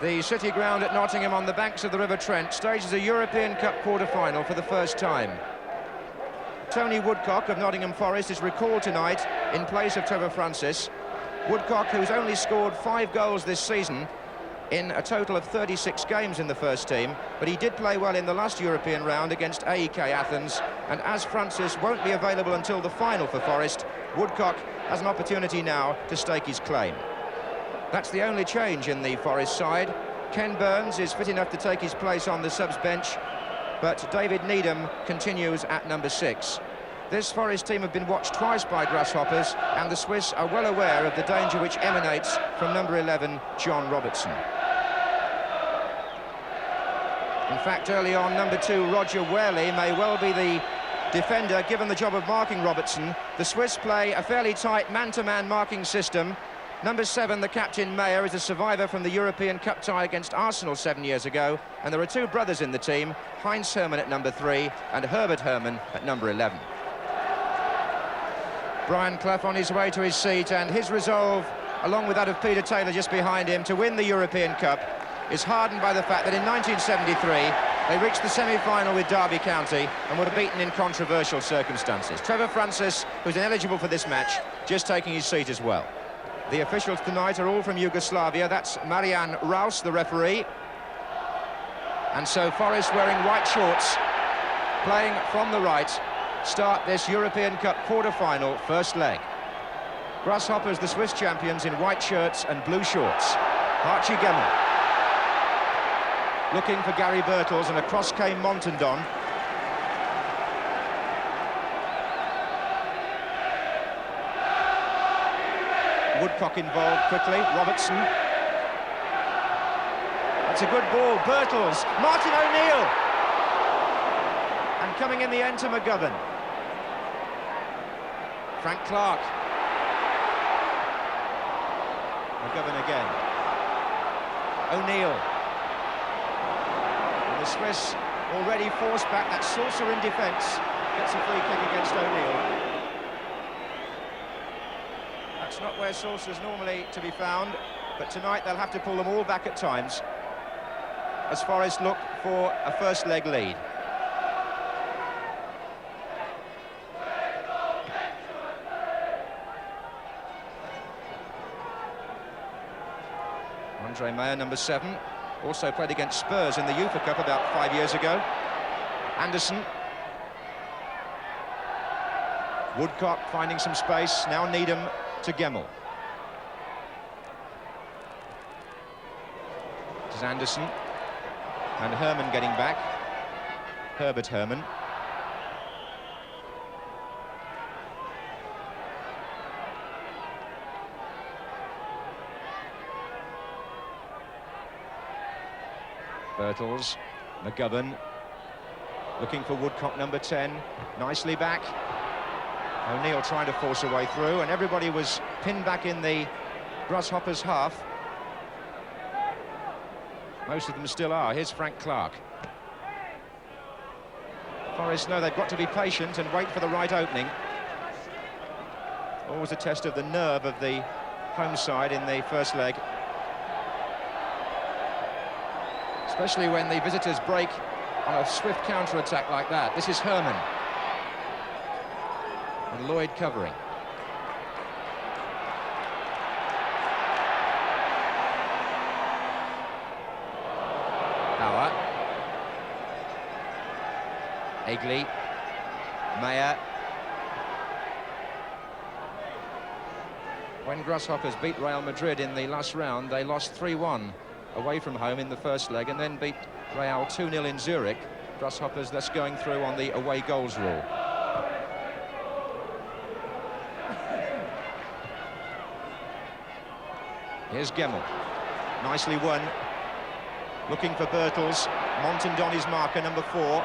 The City Ground at Nottingham on the banks of the River Trent stages a European Cup quarter-final for the first time. Tony Woodcock of Nottingham Forest is recalled tonight in place of Trevor Francis. Woodcock, who's only scored 5 goals this season in a total of 36 games in the first team, but he did play well in the last European round against AEK Athens, and as Francis won't be available until the final for Forest, Woodcock has an opportunity now to stake his claim. That's the only change in the Forest side. Ken Burns is fit enough to take his place on the subs bench, but David Nottm continues at number 6. This Forest team have been watched twice by Grasshoppers, and the Swiss are well aware of the danger which emanates from number 11, John Robertson. In fact, early on, number 2, Roger Whaley, may well be the defender, given the job of marking Robertson. The Swiss play a fairly tight man-to-man marking system. Number 7, the captain, Mayer, is a survivor from the European Cup tie against Arsenal 7 years ago. And there are 2 brothers in the team, Heinz Hermann at number 3 and Herbert Hermann at number 11. Brian Clough on his way to his seat, and his resolve, along with that of Peter Taylor just behind him, to win the European Cup is hardened by the fact that in 1973 they reached the semi-final with Derby County and were beaten in controversial circumstances. Trevor Francis, who's ineligible for this match, just taking his seat as well. The officials tonight are all from Yugoslavia. That's Marian Raus, the referee. And so Forest, wearing white shorts, playing from the right, start this European Cup quarter-final first leg. Grasshoppers, the Swiss champions, in white shirts and blue shorts. Archie Gemmell looking for Gary Birtles, and across came Montandon. Woodcock involved quickly. Robertson. That's a good ball. Birtles. Martin O'Neill. And coming in the end to McGovern. Frank Clark. McGovern again. O'Neill. And the Swiss already forced back. That Saucer in defence. Gets a free kick against O'Neill. That's not where Saucer's normally to be found, but tonight they'll have to pull them all back at times as Forest look for a first leg lead. Andre Mayer, number 7, also played against Spurs in the UEFA Cup about 5 years ago. Anderson. Woodcock finding some space, now Nottm to Gemmell. This is Anderson. And Hermann getting back. Herbert Hermann. Birtles. McGovern. Looking for Woodcock, number 10. Nicely back. O'Neill trying to force a way through, and everybody was pinned back in the Grasshoppers' half. Most of them still are. Here's Frank Clark. Forest know they've got to be patient and wait for the right opening. Always a test of the nerve of the home side in the first leg. Especially when the visitors break on a swift counter-attack like that. This is Hermann. And Lloyd covering. Bauer. Egli. Mayer. When Grasshoppers beat Real Madrid in the last round, they lost 3-1 away from home in the first leg and then beat Real 2-0 in Zurich. Grasshoppers thus going through on the away goals rule. Here's Gemmell. Nicely won. Looking for Birtles. Montandon his marker, number 4.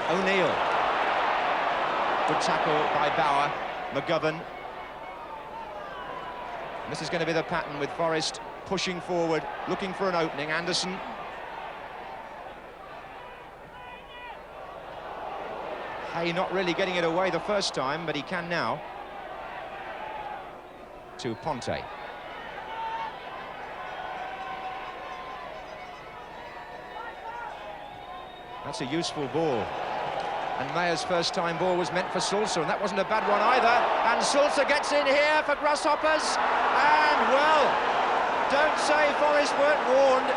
O'Neill. Good tackle by Bauer. McGovern. This is going to be the pattern with Forest pushing forward, looking for an opening. Anderson. Hay not really getting it away the first time, but he can now. To Ponte. That's a useful ball. And Mayer's first-time ball was meant for Sulzer, and that wasn't a bad one either. And Sulzer gets in here for Grasshoppers. And, well, don't say Forest weren't warned.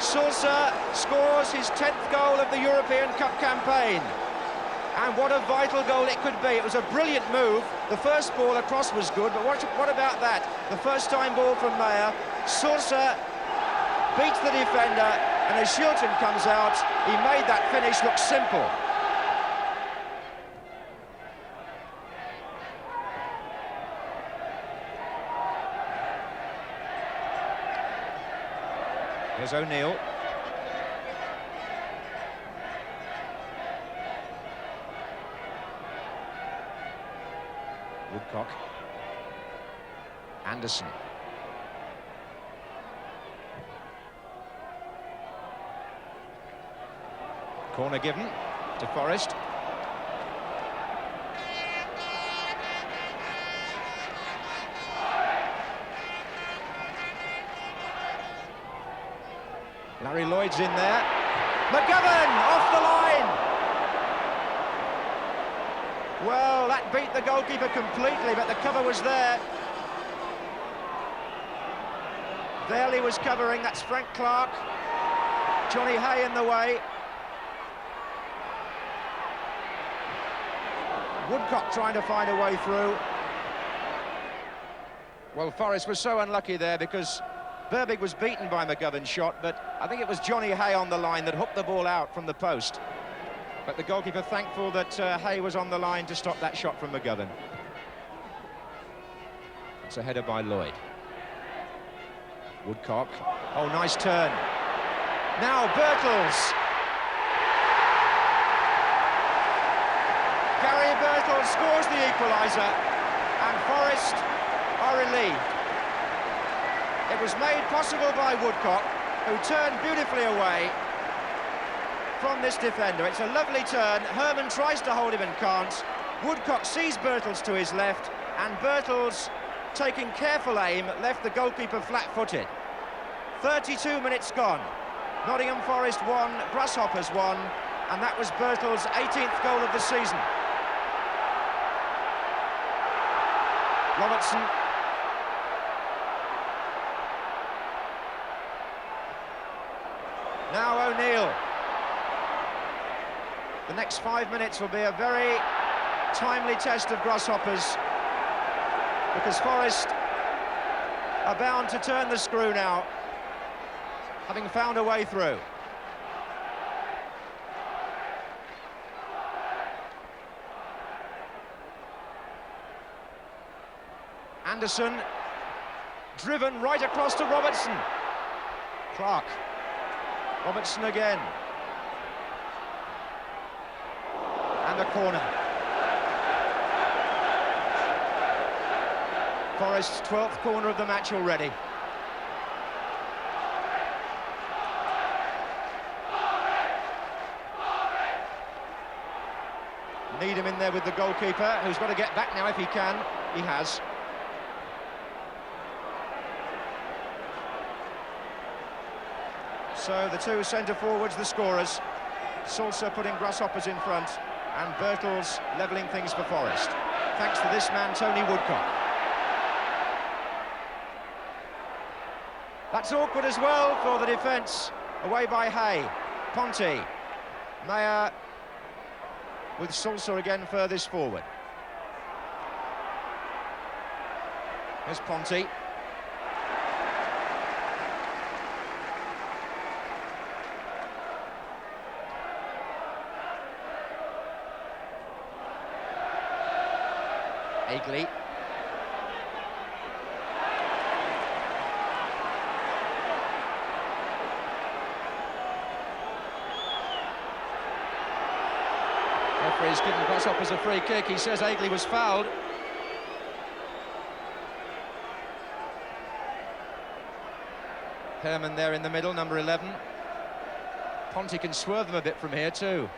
Sulzer scores his 10th goal of the European Cup campaign. And what a vital goal it could be. It was a brilliant move. The first ball across was good, but what about that? The first-time ball from Mayer. Sulzer beats the defender, and as Shilton comes out, he made that finish look simple. Here's O'Neill. Woodcock. Anderson. Corner given to Forest. Larry Lloyd's in there. McGovern off the line. Well, that beat the goalkeeper completely, but the cover was there. Varley was covering, that's Frank Clark. Johnny Hay in the way. Woodcock trying to find a way through. Well, Forest was so unlucky there because Burbig was beaten by McGovern's shot, but I think it was Johnny Hay on the line that hooked the ball out from the post. But the goalkeeper thankful that Hay was on the line to stop that shot from McGovern. It's a header by Lloyd. Woodcock. Oh, nice turn. Now Birtles. Gary Birtles scores the equaliser, and Forest are relieved. It was made possible by Woodcock, who turned beautifully away from this defender. It's a lovely turn. Herman tries to hold him and can't. Woodcock sees Birtles to his left, and Birtles, taking careful aim, left the goalkeeper flat-footed. 32 minutes gone. Nottingham Forest 1, Grasshoppers 1, and that was Birtles' 18th goal of the season. Robertson. Now O'Neill. The next 5 minutes will be a very timely test of Grasshoppers, because Forest are bound to turn the screw now, having found a way through. Anderson, driven right across to Robertson. Clark. Robertson again. And a corner. Forest's 12th corner of the match already. Nottm in there with the goalkeeper, who's got to get back now if he can. He has. So the two centre-forwards, the scorers. Sulzer putting Grasshoppers in front, and Birtles levelling things for Forest. Thanks to this man, Tony Woodcock. That's awkward as well for the defence. Away by Hay. Ponti. Mayer with Sulzer again furthest forward. Here's Ponti. Agley. Referee's given Grasshoppers a free kick. He says Agley was fouled. Herman there in the middle, number 11. Ponti can swerve them a bit from here too.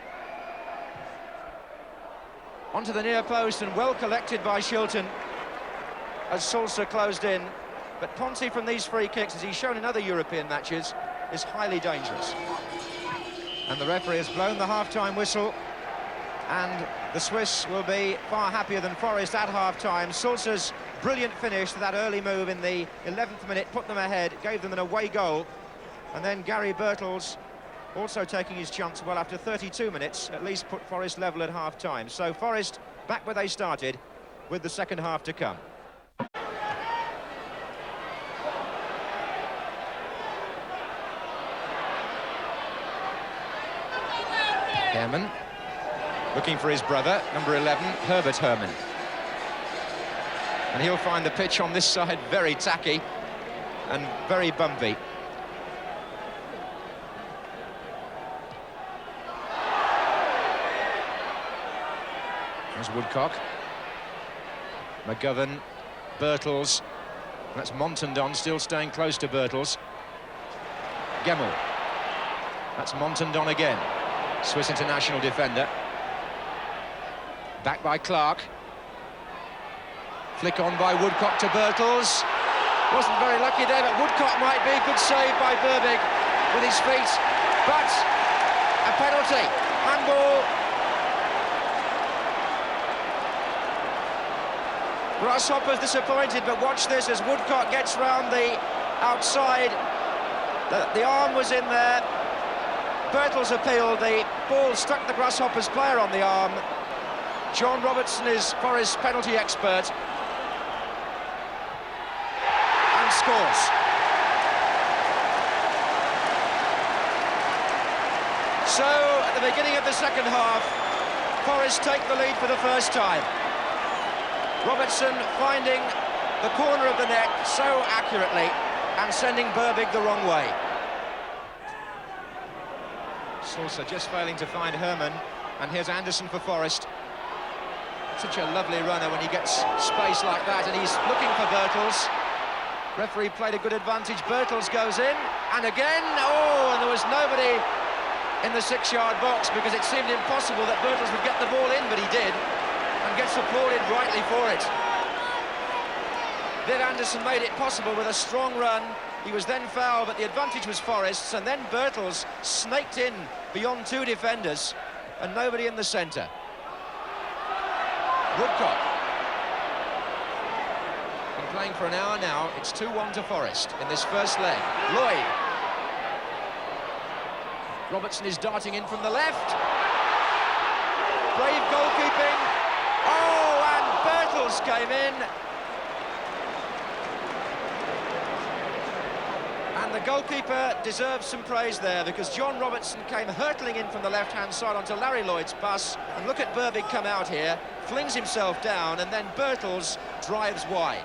Onto the near post, and well collected by Shilton as Sulzer closed in. But Ponti from these free kicks, as he's shown in other European matches, is highly dangerous. And the referee has blown the half-time whistle, and the Swiss will be far happier than Forest at half-time. Sulcer's brilliant finish to that early move in the 11th minute put them ahead, gave them an away goal, and then Gary Birtles, also taking his chance well after 32 minutes, at least put Forest level at half-time. So Forest back where they started, with the second half to come. Herman, looking for his brother, number 11, Herbert Herman. And he'll find the pitch on this side very tacky and very bumpy. There's Woodcock. McGovern, Birtles. That's Montandon still staying close to Birtles. Gemmell. That's Montandon again. Swiss international defender. Back by Clark. Flick on by Woodcock to Birtles. Wasn't very lucky there, but Woodcock might be. Good save by Burbig with his feet. But a penalty. Handball. Grasshoppers disappointed, but watch this as Woodcock gets round the outside. The arm was in there. Birtles appealed, the ball struck the Grasshoppers player on the arm. John Robertson is Forest's penalty expert. And scores. So, at the beginning of the second half, Forest take the lead for the first time. Robertson finding the corner of the net so accurately and sending Burbig the wrong way. Sulcer just failing to find Herman, and here's Anderson for Forest. Such a lovely runner when he gets space like that, and he's looking for Birtles. Referee played a good advantage. Birtles goes in, and again, oh, and there was nobody in the 6-yard box because it seemed impossible that Birtles would get the ball in, but he did, and gets applauded rightly for it. Viv Anderson made it possible with a strong run. He was then fouled, but the advantage was Forest's, and then Birtles snaked in beyond two defenders, and nobody in the centre. Woodcock. Been playing for an hour now. It's 2-1 to Forest in this first leg. Lloyd. Robertson is darting in from the left. Brave goalkeeping. Oh, and Birtles came in. And the goalkeeper deserves some praise there, because John Robertson came hurtling in from the left-hand side onto Larry Lloyd's pass. And look at Burbig come out here, flings himself down, and then Birtles drives wide.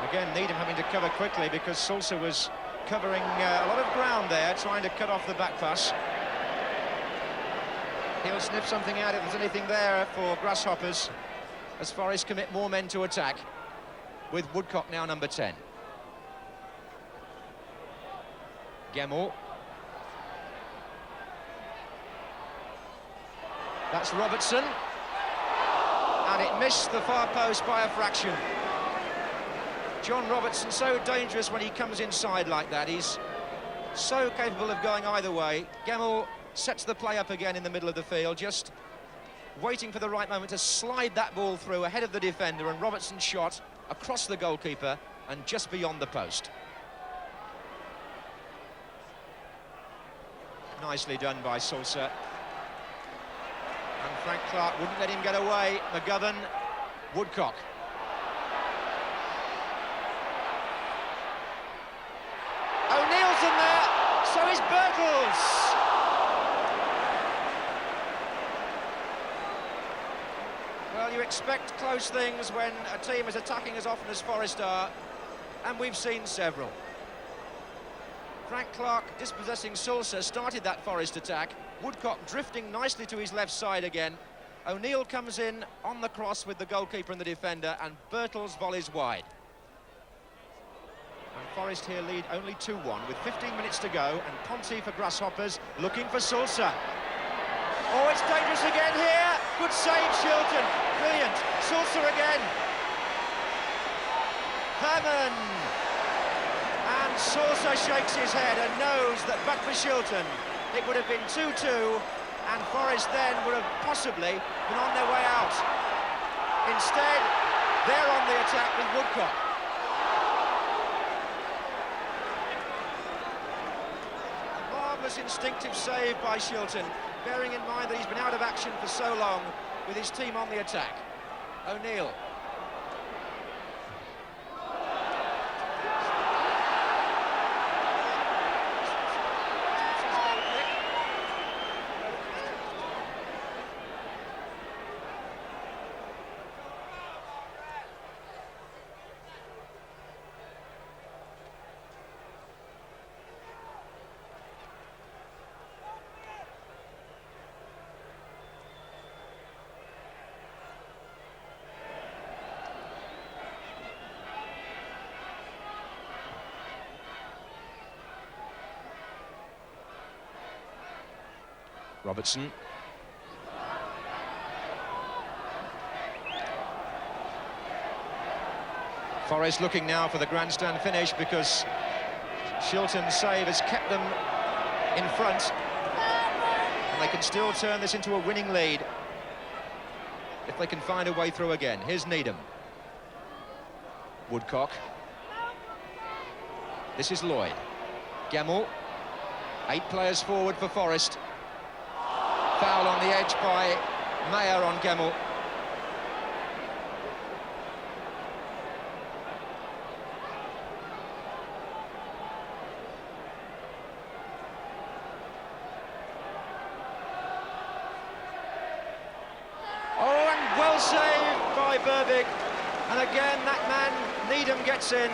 Again, Nottm having to cover quickly because Sulcer was covering a lot of ground there, trying to cut off the back pass. He'll sniff something out if there's anything there for Grasshoppers, as Forest commit more men to attack, with Woodcock now number 10. Gemmell. That's Robertson. And it missed the far post by a fraction. John Robertson, so dangerous when he comes inside like that. He's so capable of going either way. Gemmell sets the play up again in the middle of the field, just waiting for the right moment to slide that ball through ahead of the defender, and Robertson shot across the goalkeeper and just beyond the post. Nicely done by Sulcer. And Frank Clark wouldn't let him get away. McGovern, Woodcock. O'Neill's in there, so is Birtles. Well, you expect close things when a team is attacking as often as Forest are, and we've seen several. Frank Clark, dispossessing Sulcer, started that Forest attack. Woodcock drifting nicely to his left side again. O'Neill comes in on the cross with the goalkeeper and the defender, and Birtles volleys wide. And Forest here lead only 2-1 with 15 minutes to go, and Ponty for Grasshoppers looking for Sulcer. Oh, it's dangerous again here. Good save, Shilton. Brilliant. Sulcer again. Herman. And Saucer shakes his head and knows that but for Shilton, it would have been 2-2, and Forest then would have possibly been on their way out. Instead, they're on the attack with Woodcock. Marvellous instinctive save by Shilton, bearing in mind that he's been out of action for so long with his team on the attack. O'Neill. Robertson. Forest looking now for the grandstand finish because Shilton's save has kept them in front, and they can still turn this into a winning lead if they can find a way through again. Here's Nottm. Woodcock. This is Lloyd. Gemmell. 8 players forward for Forest. Foul on the edge by Mayer on Gemmell. Oh, and well saved by Berbick. And again, that man, Nottm, gets in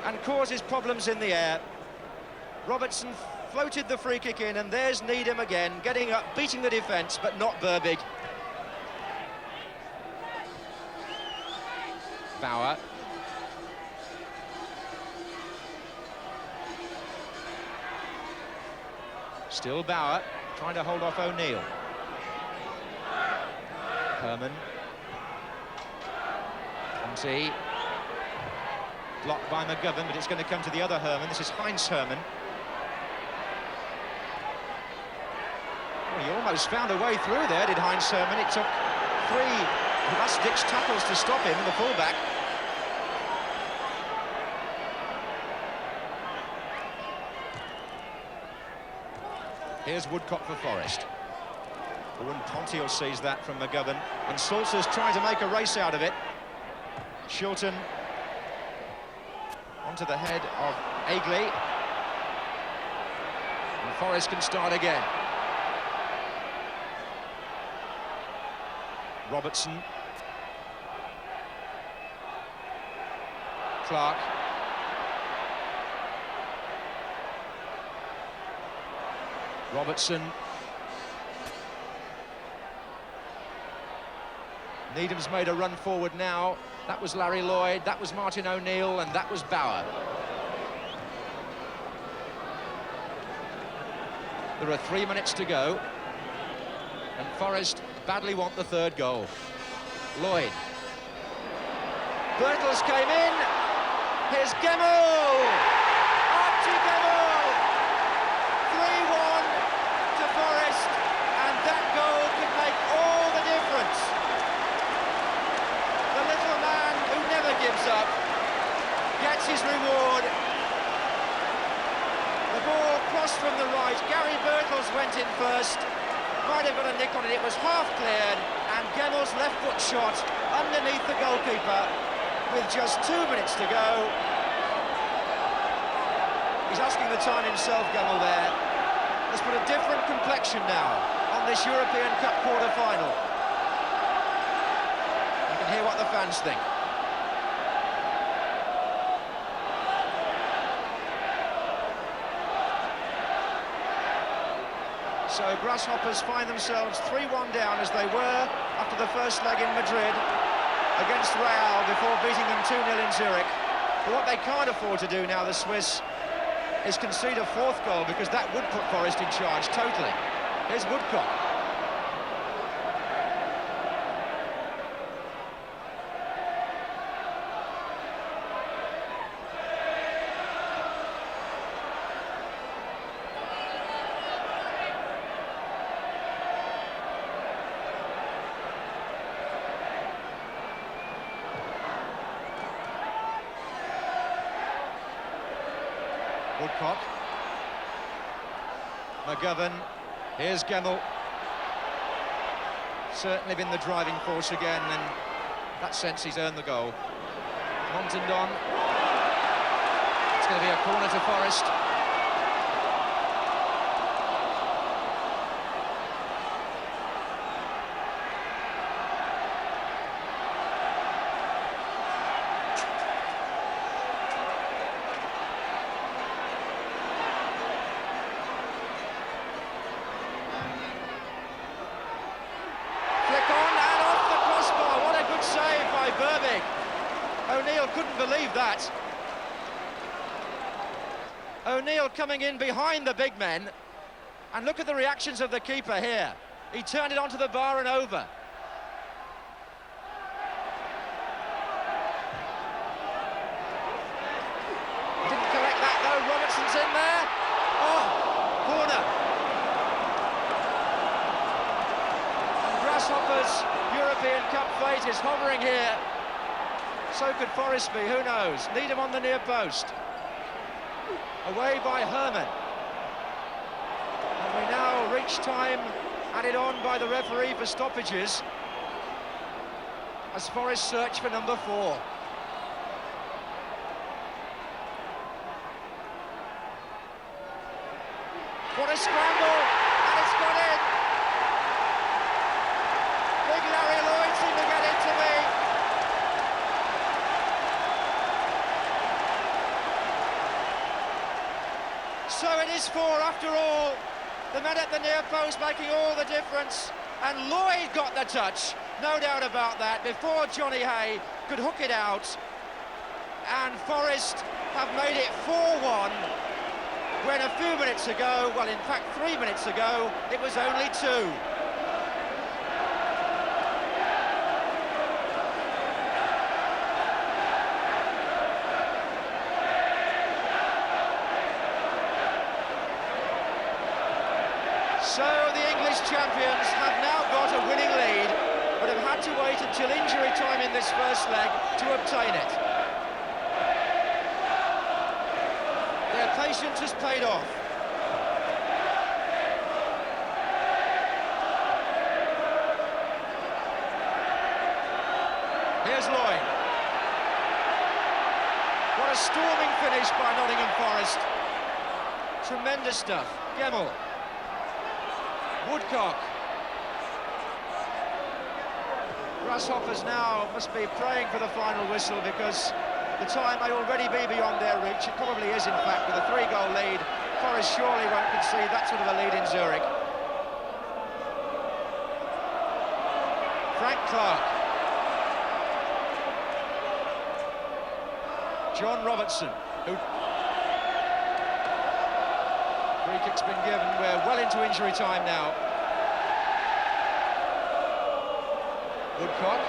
and causes problems in the air. Robertson floated the free kick in, and there's Nottm again, getting up, beating the defence, but not Berbick. Bauer. Still Bauer, trying to hold off O'Neill. Herman. Conte. Blocked by McGovern, but it's going to come to the other Herman. This is Heinz Herman. Well, he almost found a way through there, did Heinz Herman. It took 3 last-ditch tackles to stop him, the fullback. Here's Woodcock for Forest. Owen Pontiel sees that from McGovern, and Saucer's trying to make a race out of it. Shilton onto the head of Agley, and Forest can start again. Robertson. Clark. Robertson. Needham's made a run forward now. That was Larry Lloyd, that was Martin O'Neill, and that was Bauer. There are 3 minutes to go, and Forest badly want the 3rd goal. Lloyd. Birtles came in. Here's Gemmell. Archie Gemmell. 3-1 to Forest, and that goal could make all the difference. The little man who never gives up gets his reward. The ball crossed from the right. Gary Birtles went in first. Might have got a nick on it. It was half cleared, and Gemmell's left foot shot underneath the goalkeeper with just 2 minutes to go. He's asking the time himself, Gemmell there. Let's put a different complexion now on this European Cup quarter-final. You can hear what the fans think. So Grasshoppers find themselves 3-1 down, as they were after the first leg in Madrid against Real before beating them 2-0 in Zurich. But what they can't afford to do now, the Swiss, is concede a 4th goal, because that would put Forest in charge totally. Here's Woodcock. Woodcock. McGovern. Here's Gemmell. Certainly been the driving force again, and in that sense he's earned the goal. Montandon. It's going to be a corner to Forest. O'Neill couldn't believe that. O'Neill coming in behind the big men, and look at the reactions of the keeper here. He turned it onto the bar and over. Didn't collect that though. Robertson's in there. Oh, corner. And Grasshoppers' European Cup fate is hovering here. So could Forest be, who knows? Nottm on the near post. Away by Herman. And we now reach time added on by the referee for stoppages as Forest search for number 4. What a scramble, and it's gone in. Big Larry Lloyd seemed to get it to me. So it is 4 after all. The men at the near post making all the difference. And Lloyd got the touch, no doubt about that, before Johnny Hay could hook it out. And Forest have made it 4-1, when a few minutes ago, well in fact 3 minutes ago, it was only 2. So the English champions have now got a winning lead, but have had to wait until injury time in this first leg to obtain it. Their patience has paid off. Here's Lloyd. What a storming finish by Nottingham Forest. Tremendous stuff. Gemmell. Woodcock. Grasshoppers now must be praying for the final whistle because the time may already be beyond their reach. It probably is, in fact, with a 3-goal lead. Forest surely won't concede that sort of a lead in Zurich. Frank Clark. John Robertson, who... Free kick's been given. We're well into injury time now. Woodcock.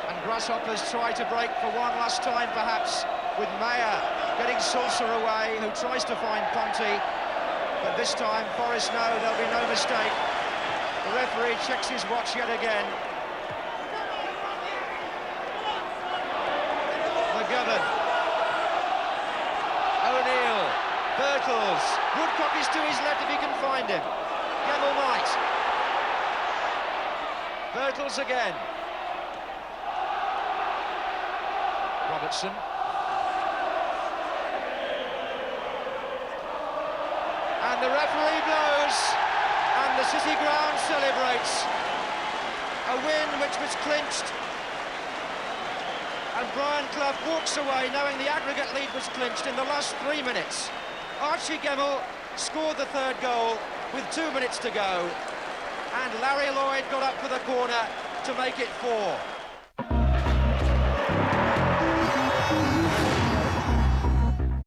And Grasshoppers try to break for one last time, perhaps, with Mayer getting Sulser away, who tries to find Ponty. But this time, Forest know there'll be no mistake. The referee checks his watch yet again. McGovern. O'Neill. Birtles. Woodcock is to his left if he can find him. Gemmell might. Birtles again. Robertson. And the referee blows, and the City Ground celebrates. A win which was clinched. And Brian Clough walks away knowing the aggregate lead was clinched in the last 3 minutes. Archie Gemmell scored the 3rd goal with 2 minutes to go. And Larry Lloyd got up for the corner to make it 4.